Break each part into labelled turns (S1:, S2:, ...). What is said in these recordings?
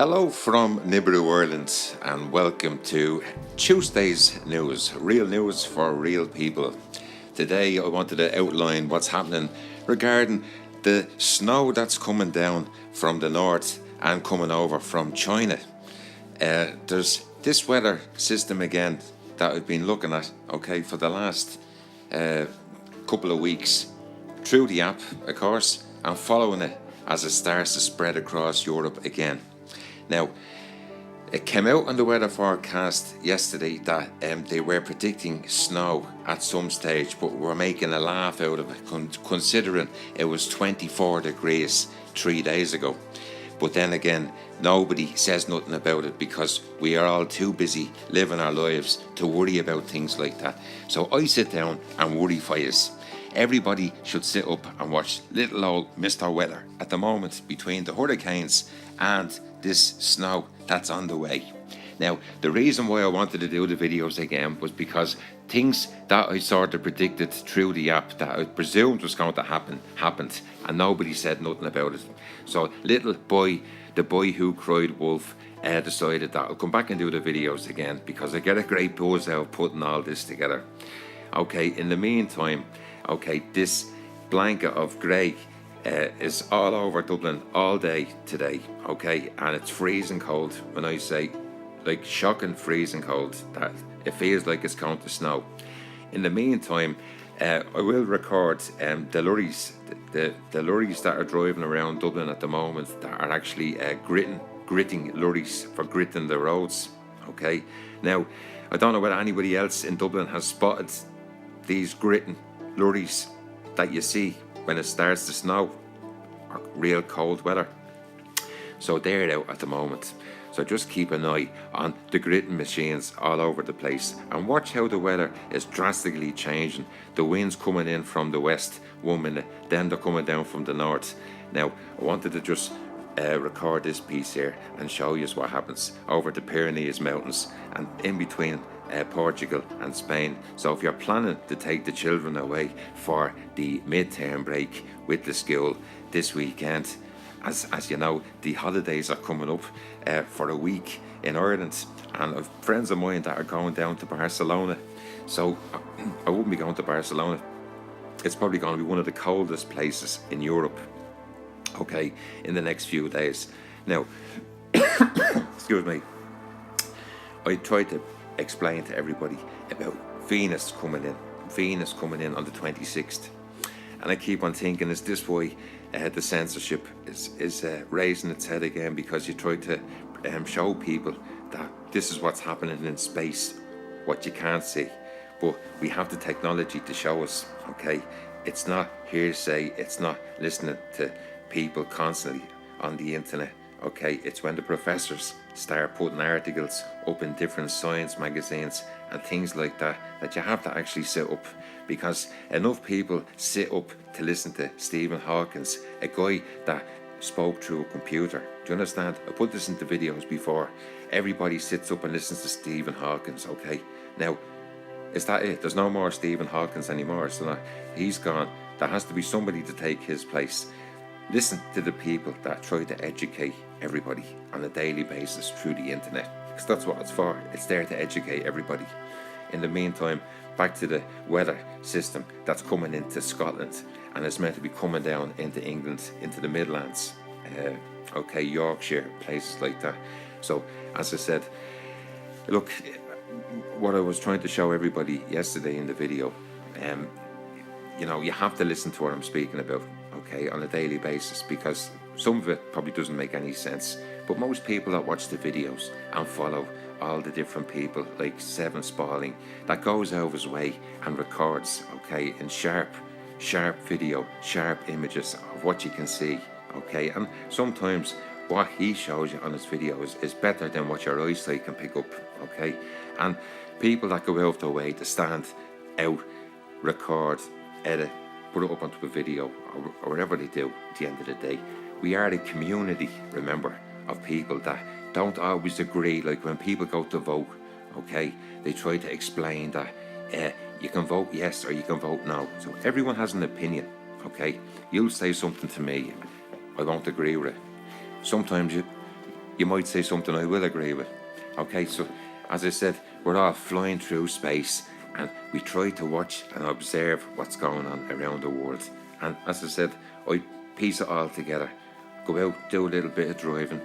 S1: Hello from Nibiru, Ireland, and welcome to Tuesday's News, real news for real people. Today I wanted to outline what's happening regarding the snow that's coming down from the north and coming over from China. There's this weather system again that I've been looking at, for the last couple of weeks through the app, of course, and following it as it starts to spread across Europe again. Now, it came out on the weather forecast yesterday that they were predicting snow at some stage, but we're making a laugh out of it, considering it was 24 degrees 3 days ago. But then again, nobody says nothing about it because we are all too busy living our lives to worry about things like that. So I sit down and worry for you. Everybody should sit up and watch little old Mr. Weather at the moment between the hurricanes and this snow that's on the way. Now, the reason why I wanted to do the videos again was because things that I sort of predicted through the app that I presumed was going to happen, happened, and nobody said nothing about it. So little boy, the boy who cried wolf, decided that I'll come back and do the videos again because I get a great buzz out of putting all this together. In the meantime, this blanket of grey is all over Dublin all day today, and it's freezing cold. When I say like shocking freezing cold, that it feels like it's going to snow. In the meantime, I will record the lorries, the lorries that are driving around Dublin at the moment that are actually gritting lorries for gritting the roads. Now, I don't know whether anybody else in Dublin has spotted these gritting lorries that you see when it starts to snow or real cold weather. So they're out at the moment. So just keep an eye on the gritting machines all over the place and watch how the weather is drastically changing. The wind's coming in from the west 1 minute, then they're coming down from the north. Now, I wanted to just record this piece here and show you what happens over the Pyrenees Mountains and in between Portugal and Spain. So if you're planning to take the children away for the midterm break with the school this weekend, as you know, the holidays are coming up for a week in Ireland, and I've friends of mine that are going down to Barcelona. So I wouldn't be going to Barcelona. It's probably going to be one of the coldest places in Europe, in the next few days. Now, excuse me, I tried to explain to everybody about Venus coming in on the 26th, and I keep on thinking, is this why the censorship is raising its head again? Because you try to show people that this is what's happening in space, what you can't see, but we have the technology to show us. It's not hearsay, it's not listening to people constantly on the internet. It's when the professors start putting articles up in different science magazines and things like that, that you have to actually sit up, because enough people sit up to listen to Stephen Hawking, a guy that spoke through a computer. Do you understand? I put this into videos before. Everybody sits up and listens to Stephen Hawking. Now, is that it? There's no more Stephen Hawking anymore. So he's gone. There has to be somebody to take his place. Listen to the people that try to educate everybody on a daily basis through the internet, because that's what it's for. It's there to educate everybody. In the meantime, back to the weather system that's coming into Scotland, and it's meant to be coming down into England, into the Midlands, Yorkshire, places like that. So, as I said, look, what I was trying to show everybody yesterday in the video, you have to listen to what I'm speaking about, on a daily basis, because some of it probably doesn't make any sense. But most people that watch the videos and follow all the different people, like Seven Spalding, that goes out of his way and records, in sharp video, sharp images of what you can see, and sometimes what he shows you on his videos is better than what your eyesight can pick up, and people that go out of their way to stand out, record, edit, put it up onto a video, or whatever they do. At the end of the day, we are a community, remember, of people that don't always agree. Like when people go to vote, they try to explain that you can vote yes or you can vote no. So everyone has an opinion, You'll say something to me, I won't agree with it. Sometimes you might say something I will agree with. Okay, so as I said, we're all flying through space and we try to watch and observe what's going on around the world. And as I said, I piece it all together. Go out, do a little bit of driving,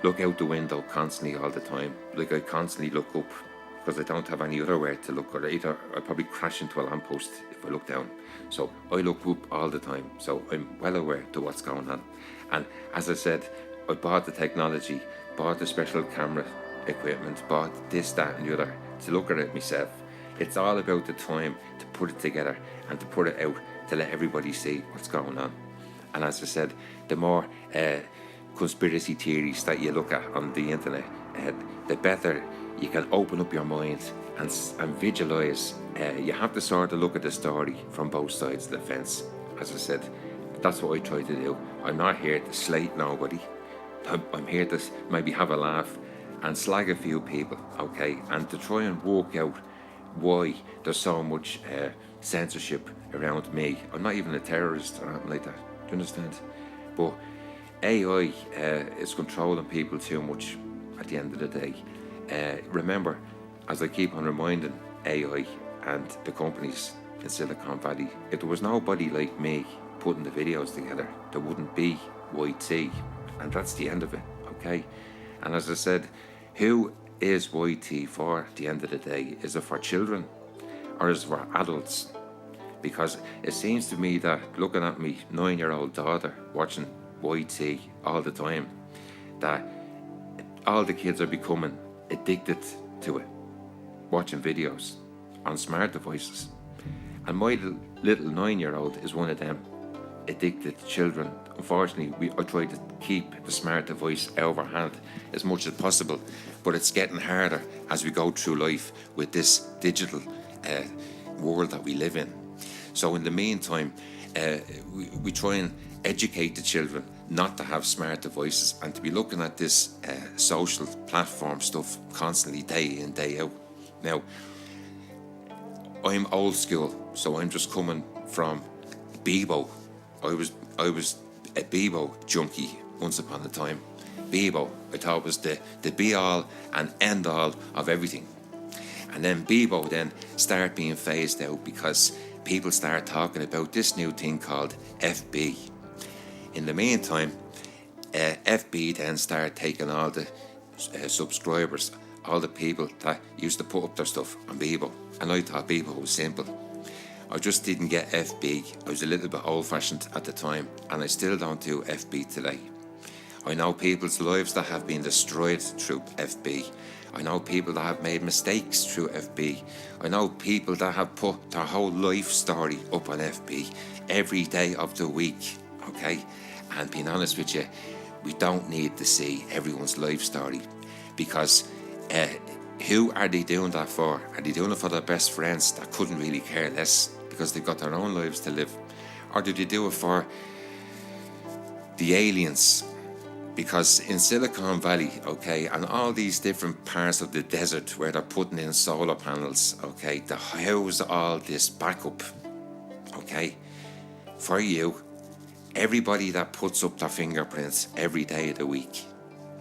S1: look out the window constantly all the time. Like I constantly look up because I don't have any other way to look, or either I'll probably crash into a lamppost if I look down. So I look up all the time, so I'm well aware to what's going on. And as I said, I bought the technology, bought the special camera equipment, bought this, that and the other to look at it myself. It's all about the time to put it together and to put it out to let everybody see what's going on. And as I said, the more conspiracy theories that you look at on the internet, the better you can open up your mind and visualize. You have to sort of look at the story from both sides of the fence. As I said, that's what I try to do. I'm not here to slate nobody. I'm here to maybe have a laugh and slag a few people, okay, and to try and work out why there's so much censorship around me. I'm not even a terrorist or anything like that, do you understand? But AI is controlling people too much at the end of the day. Remember, as I keep on reminding AI and the companies in Silicon Valley, if there was nobody like me putting the videos together, there wouldn't be YT, and that's the end of it, okay? And as I said, who is YT for at the end of the day? Is it for children or is it for adults? Because it seems to me that looking at me 9-year-old daughter watching YT all the time, that all the kids are becoming addicted to it, watching videos on smart devices. And my little 9-year-old is one of them addicted children. Unfortunately, I try to keep the smart device out of our hand as much as possible, but it's getting harder as we go through life with this digital world that we live in. So in the meantime, we try and educate the children not to have smart devices and to be looking at this social platform stuff constantly, day in, day out. Now, I'm old school, so I'm just coming from Bebo. I was a Bebo junkie once upon a time. Bebo, I thought was the be all and end all of everything. And then Bebo then started being phased out because people start talking about this new thing called FB. In the meantime, FB then started taking all the subscribers, all the people that used to put up their stuff on Bebo. And I thought Bebo was simple. I just didn't get FB. I was a little bit old-fashioned at the time, and I still don't do FB today. I know people's lives that have been destroyed through FB. I know people that have made mistakes through FB. I know people that have put their whole life story up on FB every day of the week, okay? And being honest with you, we don't need to see everyone's life story, because who are they doing that for? Are they doing it for their best friends that couldn't really care less because they've got their own lives to live? Or do they do it for the aliens? Because in Silicon Valley, okay, and all these different parts of the desert where they're putting in solar panels, okay, to house all this backup, okay, for you, everybody that puts up their fingerprints every day of the week,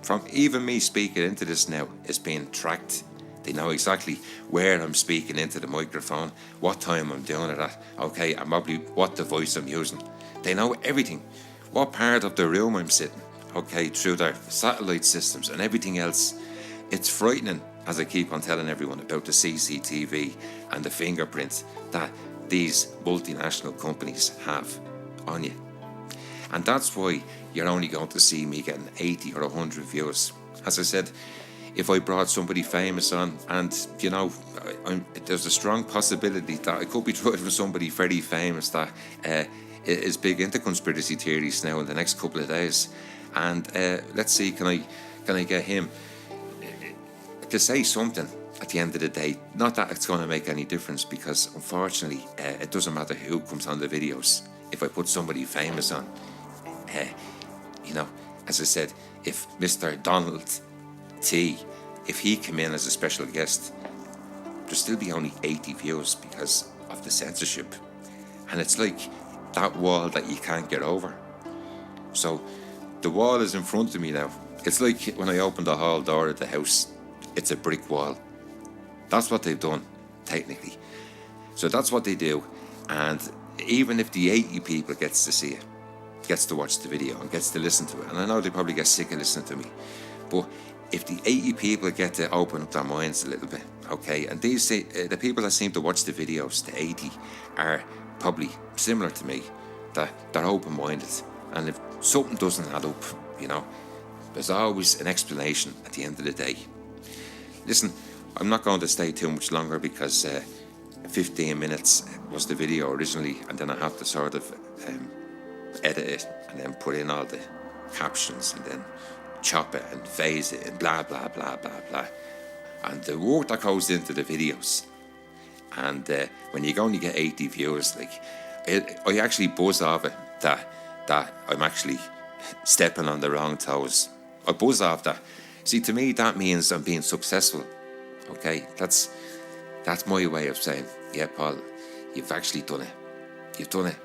S1: from even me speaking into this now, is being tracked. They know exactly where I'm speaking into the microphone, what time I'm doing it at, okay, and probably what device I'm using. They know everything, what part of the room I'm sitting, okay, through their satellite systems and everything else. It's frightening, as I keep on telling everyone, about the CCTV and the fingerprints that these multinational companies have on you. And that's why you're only going to see me getting 80 or 100 views. As I said, if I brought somebody famous on, and you know, there's a strong possibility that I could be driving somebody very famous that is big into conspiracy theories now in the next couple of days. And let's see, can I get him to say something at the end of the day? Not that it's going to make any difference, because unfortunately it doesn't matter who comes on the videos. If I put somebody famous on, you know, as I said, if Mr. Donald T, if he came in as a special guest, there'd still be only 80 views because of the censorship. And it's like that wall that you can't get over. So The wall is in front of me now. It's like when I opened the hall door of the house. It's a brick wall. That's what they've done, technically. So that's what they do. And even if the 80 people gets to see it, gets to watch the video and gets to listen to it, and I know they probably get sick of listening to me, but if the 80 people get to open up their minds a little bit, okay, and these the people that seem to watch the videos, the 80, are probably similar to me, that they're open-minded, and if something doesn't add up, you know, there's always an explanation at the end of the day. Listen, I'm not going to stay too much longer because 15 minutes was the video originally, and then I have to sort of edit it and then put in all the captions and then chop it and phase it and blah blah blah blah blah, and the work that goes into the videos. And when you only get 80 views, like I actually buzz off it that I'm actually stepping on the wrong toes. I buzz off that. See, to me that means I'm being successful. Okay, that's my way of saying, yeah, Paul, you've actually done it. You've done it.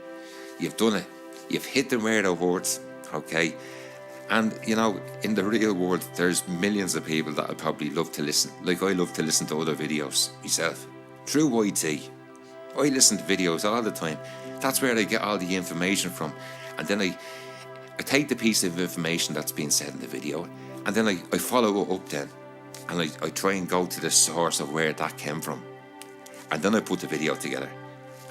S1: You've done it. You've hit the right words. Okay. And, you know, in the real world, there's millions of people that I'd probably love to listen. Like I love to listen to other videos myself. Through IT. I listen to videos all the time. That's where I get all the information from. And then I take the piece of information that's being said in the video, and then I follow it up then. And I try and go to the source of where that came from. And then I put the video together.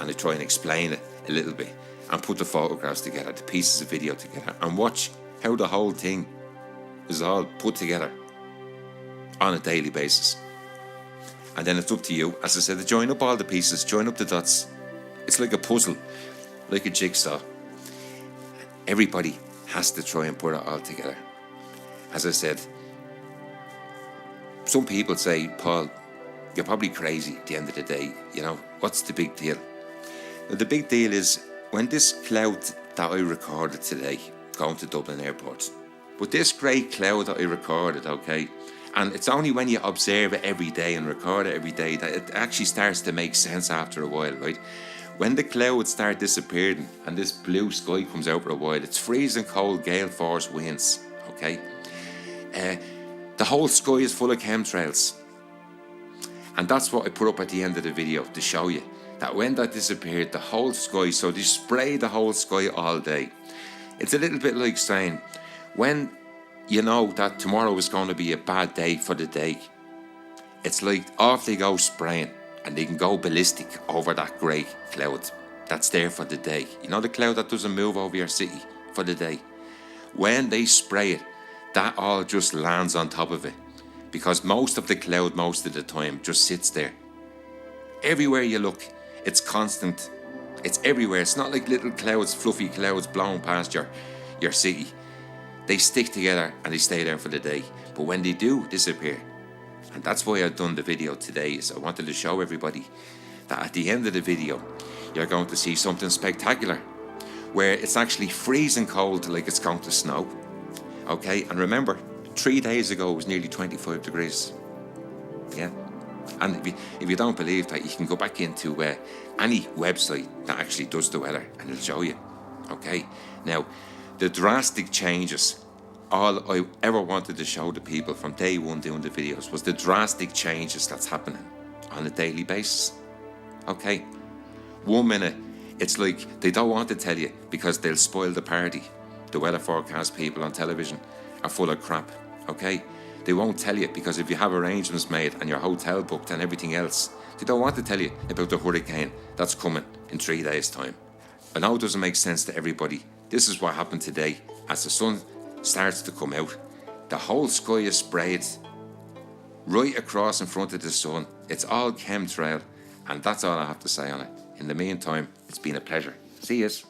S1: And I try and explain it a little bit. And put the photographs together, the pieces of video together. And watch how the whole thing is all put together on a daily basis. And then it's up to you, as I said, to join up all the pieces, join up the dots. It's like a puzzle, like a jigsaw. Everybody has to try and put it all together. As I said, some people say, Paul, you're probably crazy at the end of the day. You know, what's the big deal? Now, the big deal is when this cloud that I recorded today, going to Dublin Airport, but this great cloud that I recorded, okay, and it's only when you observe it every day and record it every day that it actually starts to make sense after a while, right? When the clouds start disappearing and this blue sky comes out for a while, it's freezing cold, gale force winds, okay? The whole sky is full of chemtrails. And that's what I put up at the end of the video to show you that when that disappeared, the whole sky, so they spray the whole sky all day. It's a little bit like saying, when you know that tomorrow is going to be a bad day for the day, it's like off they go spraying, and they can go ballistic over that grey cloud that's there for the day. You know, the cloud that doesn't move over your city for the day. When they spray it, that all just lands on top of it, because most of the cloud most of the time just sits there. Everywhere you look, it's constant. It's everywhere. It's not like little clouds, fluffy clouds blowing past your city. They stick together and they stay there for the day. But when they do disappear, and that's why I've done the video today, is I wanted to show everybody that at the end of the video, you're going to see something spectacular, where it's actually freezing cold like it's going to snow. Okay, and remember, 3 days ago it was nearly 25 degrees. Yeah. And if you don't believe that, you can go back into any website that actually does the weather and it'll show you. Okay. Now, the drastic changes, all I ever wanted to show the people from day one doing the videos was the drastic changes that's happening on a daily basis. Okay. 1 minute, it's like they don't want to tell you because they'll spoil the party. The weather forecast people on television are full of crap. Okay. They won't tell you because if you have arrangements made and your hotel booked and everything else, they don't want to tell you about the hurricane that's coming in 3 days' time. I know it doesn't make sense to everybody. This is what happened today. As the sun starts to come out, the whole sky is sprayed right across in front of the sun. It's all chemtrail, and that's all I have to say on it. In the meantime, it's been a pleasure. See yous.